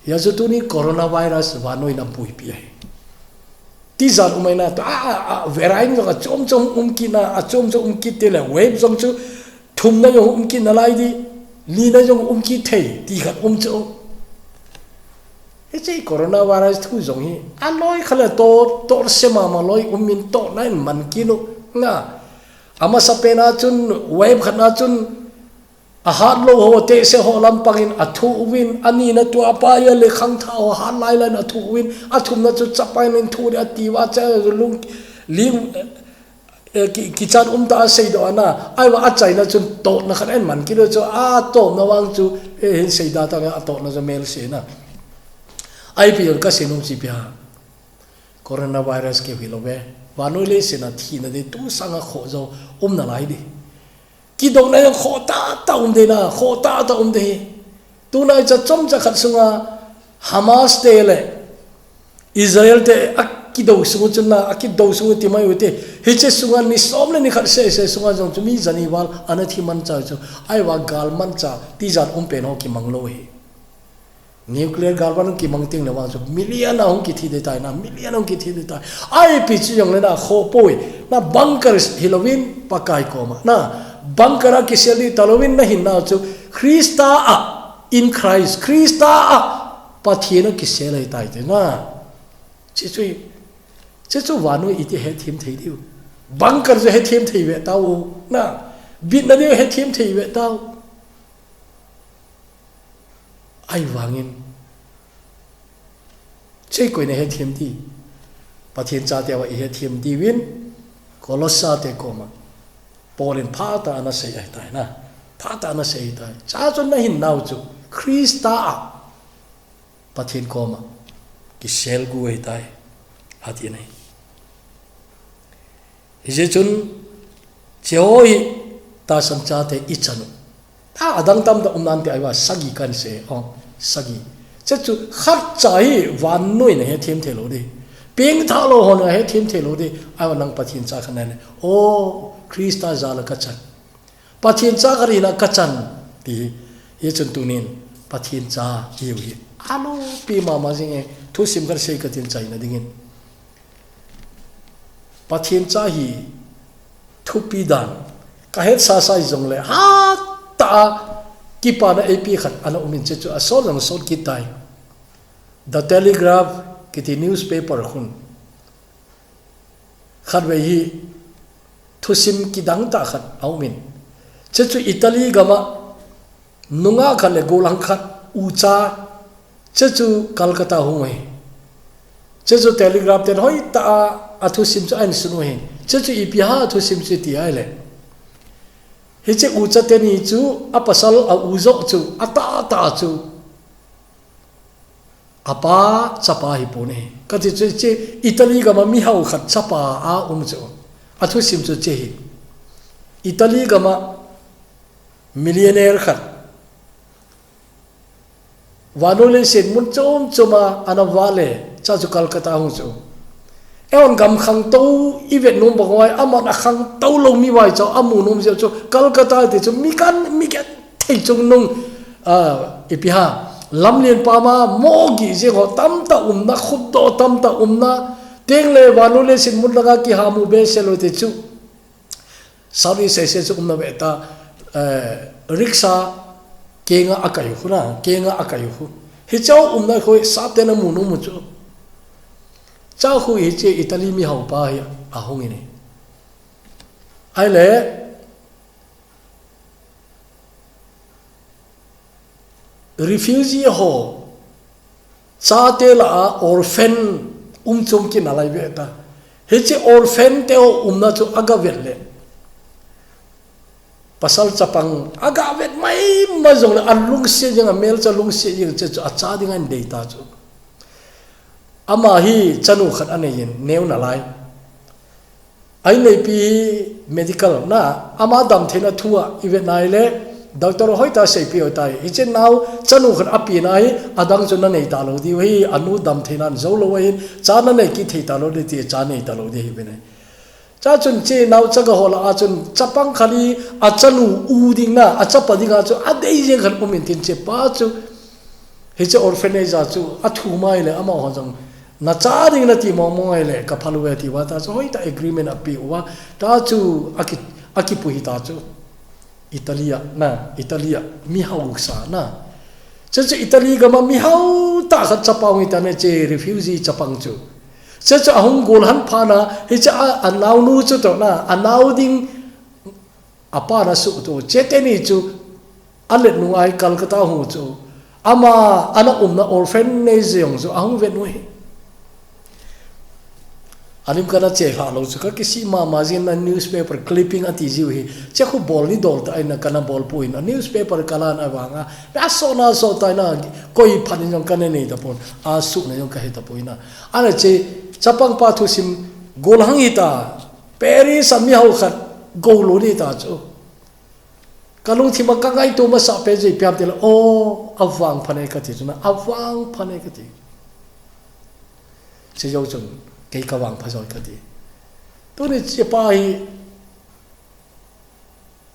ya chu tu ni coronavirus vanoi na pui pi ai ti zan umaina to verain ga chom umkina a chom umkite le web jong chu thum na yo umkina lai di li na jong umki thei ti khat chu e chei coronavirus thu jong hi a loi khala to sema ma loi umin to na man kinu na ama sa pena chun wave khana chun a hat lo ho te se ho lampangin a thu win ani na tu apa ya le khang tha ho han lai la na thu win a thum na chu chapai nin thu ri ati wa cha lung lim ki chan ta sei do na ai wa a chai na chun to na khan en man ki lo chu a to na wang chu hin sei da ta a to na zo mel se na ai pi ka sinum chi pia coronavirus ke hilobe vanole sena thina de tu sanga kho zo na lai di ki dong na kho ta de na kho ta de tu na cha chom cha khat sunga Hamas te le Israel te ki do sungu chuna ki do sungu ti mai uti hi che sunga ni som le ni khat se sunga jong chumi jani wal anathi man cha chu ai wa gal man cha ti jan pe no ki manglo hi nuclear galvan ki mangting na wang chu million na hong ki thi de tai na million hong ki thi de tai ai pi chi yong le na kho poi na bunker Halloween pakai ko ma na bunker ki seli Halloween na hin na chu Krista a in Christ Krista a pathina ki selai tai te na chi chu wanu iti he thim thei diu bunker je he thim thei ve tau na bit na de he thim thei ve tau ai wangin chei koi ne he thiam ti pathian cha te wa he thiam ti win kolosa te koma polin pha ta na sei ai tai na pha ta na sei tai cha chon na hin nau chu Krista pathian koma ki sel gu ai tai ati nei je chun choi ta sam cha te I chanu ta adang tam da umnan te ai wa sagi kan se sagi che chu khat chai wan noi ne he thiam the lo de ping tha lo hon he thiam the lo de ai wa nang pathin cha khan ne o Krista zala ka chan pathin cha gari na ka chan ti ye chun tunin pathin cha hiu hi alo pi ma ma jing thu sim kar sei ka tin chai na dingin pathin cha hi thu pi dan ka het sa sai jong le ha ta ki pa na AP khat ana umin che chu asol lang sol ki tai the Telegraph ki ti newspaper khun khat ve hi thusim ki dang ta khat aumin che chu Italy gama nunga khan le golang khat ucha che chu Calcutta hungwe che chu Telegraph ten hoi ta athusim chu an sunu he che chu ipiha athusim chu ti ai le hi che ucha te ni chu apasal a uzo chu ata ta chu apa chapa hi pone ka ti che Italy ga ma mi hau khat chapa a chu athu sim chu che hi Italy ga ma millionaire khat vanole sen mun chom choma ana wale cha chu Calcutta hu chu eon gam khang to ivet num bawai amat a khang to lo mi wai cho amu num je cho Calcutta te chu mi kan thei chung nung ipiha lamlien pa ma mo gi je go tam ta na khut do tam ta na teng le vanole sin mun laga ki hamu be selo te chu sabi se chu na beta rickshaw kenga akayu khuna kenga akayu hi cháu na khoi sap te na mu nu mu chu cháu khoi hi che Italy mi hau pa hi a hong ini ai le refugee ho cha te la orphan chung ki na lai ve ta hi che orphan te ho na chu aga vet le pasal capang aga vet mai ma jong le an lung se jang mel cha lung se jing che a cha ding an dei ta chu ama hi chanu khat ane yin neu na lai ai nei pi medical na ama dam thena thua ive nai le doctor hoi ta sei pi tai hi chen nau chanu khat api nai adang chu na nei ta lo di hi anu dam thena zo lo hin cha na nei ki thei ta lo di ti cha nei ta lo di hi be nei cha chun che nau cha ga hola a chun chapang khali a chanu u ding na a chapa ding a chu a dei je khan pomin tin che pa chu hi che orphanage a chu a thu mai le ama ho jang na cha ding na ti mo mo le ka phalu ti wa ta so hoi ta agreement a pi wa ta chu aki pu hi ta chu Italia mi hau sa na che Italy ga ma mi hau ta khat chapa wi ta ne che refugee chapang chu che ahung gol han phana hi cha anau nu chu to na anau ding apa na su to che te ni chu alet nu ai Calcutta hu chu ama ana na orphanage yong chu ahung vet nu anim kana che ha lo chu ka kisi ma jin na newspaper clipping ati ji hi che khu bol ni dol ta ina kana bol puin a newspaper kalan awanga ba so na so ta na koi phan jong kana nei ta pon a su na jong ka he ta poina ana che chapang pa thu sim gol hang ita Paris ami hau khat golo ni ta chu kalung thi ma ka ngai to ma sa pe je pyam te o awang phane ka ti na awang phane ka ti che yo chung cái cái vàng phải rồi cái gì tôi này chỉ bài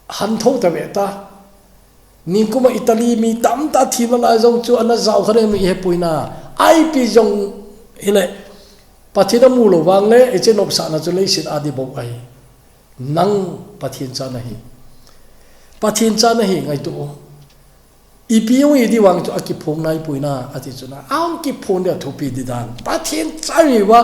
hành thâu ta vậy ta nhìn cũng mà Italy mi tắm ta thì nó lại giống chú anh giàu cái này mi hết bùi na ai bị giống thế này bắt thiên mù lô vàng lẽ ở trên nộp sản là chú lấy xin adi bốc ai năng bắt thiên cha này ngay tụ ipiung idi wang chu akipong nai puina ati chuna ang ki phone de thupi didan pathin chari wa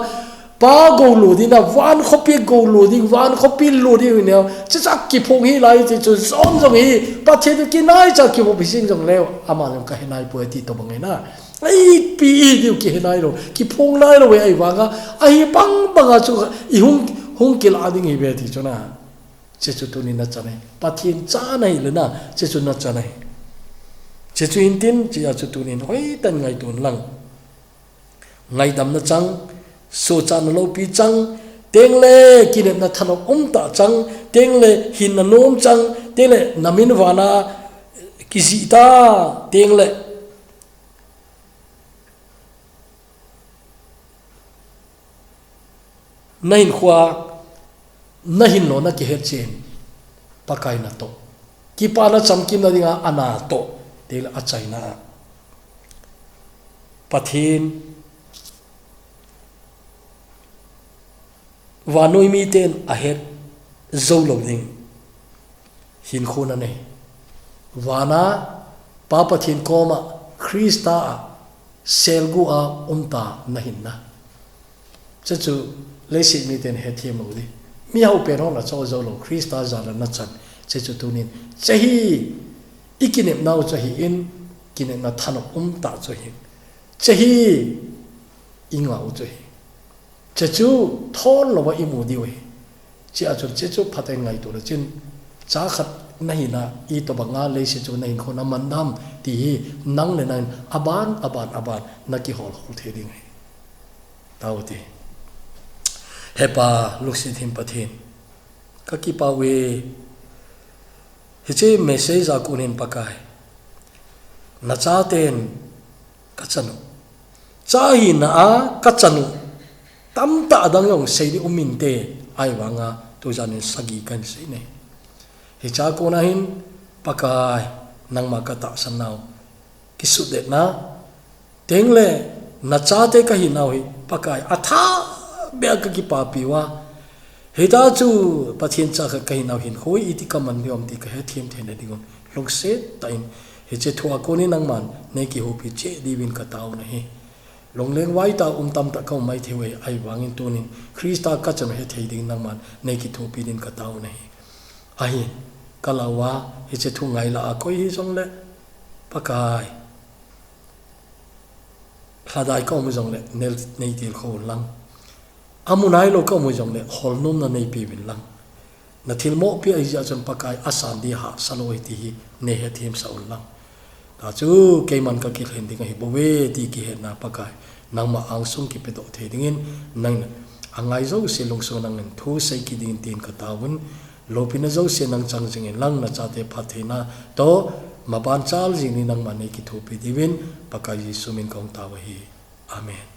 pa go lo dina wan copy go lo ding wan copy lo di ne cha ki phong hi lai ti chu zon zong hi pathin ki nai cha ki bo bising jong leo ama jong ka hinai pu ti to bangai na ai pi di ki hinai ro ki phong nai ro we ai wa ga ai bang bang chu i hung ki la ding hi be ti chuna che chu tu ni na cha nai pathin cha nai le na che chu na cha nai che chu in tin chi a chu tu nin hoi tan ngai tun lang ngai dam na chang so chan lo pi chang teng le kinep na thanok ta chang teng le hin na nom chang teng le namin wana kisi ta teng le nain khwa nahin lo na ki het chen pakai na to ki pa na chamkim na dinga ana to tel a China pathin wanoi mi ten a het zo lo ding hin khuna ne wana pa pathin koma Krista selgu a umta nahin na chu leisi mi ten het thiam lo di mi hau pe ro la zo lo Krista za la na chan chu tunin chahi ikinep nau chahi in kinep na thanok ta chahi chahi inga u chahi chechu thon lo wa imu di we chi a chu chechu phatai ngai to chin cha khat nahi na I to banga le se chu nahin khona mandam ti nang le nan aban na ki hol hol the ding tawti hepa luksi thim pathin ka ki pa we hiche message a kunin pakai na cha ten ka chanu cha hi na a ka chanu tam ta dang yong sei di umin te ai wanga to janin sagi kan sei ne hi cha ko na hin pakai nang ma ka ta sanau ki su de na teng le na cha te ka hi nau hi pakai atha be ka ki pa pi wa heta chu pathin cha ka kai nau hin hoi iti kaman niom ti ka he thiam the ne dingon long se tain hi che thua ko ni nang man nei ki hopi che divin ka taw na hi long leng wai ta tam ta ka mai thewe ai wangin tunin Krista ka chan he thei ding nang man nei ki thopi din ka taw na hi ai kalawa hi che thu ngai la ko hi song le pakai hadai ko mu jong le nel nei til kho lang amunai lo ko mu jong le hol nom na nei pi bin lang na thil mo pi ai ja chon pakai asan di ha saloi ti hi ne he thim sa ul lang ta chu ke man ka ki hen ding hi bo we ti ki he na pakai nang ma ang sung ki pe do the ding in nang angai zo se long so nang thu sei ki ding tin ka tawun lo pin zo se nang chang jing lang na cha te phathina to ma ban chal jing ni nang ma ne ki thu pi divin pakai ji sumin kong taw hi amen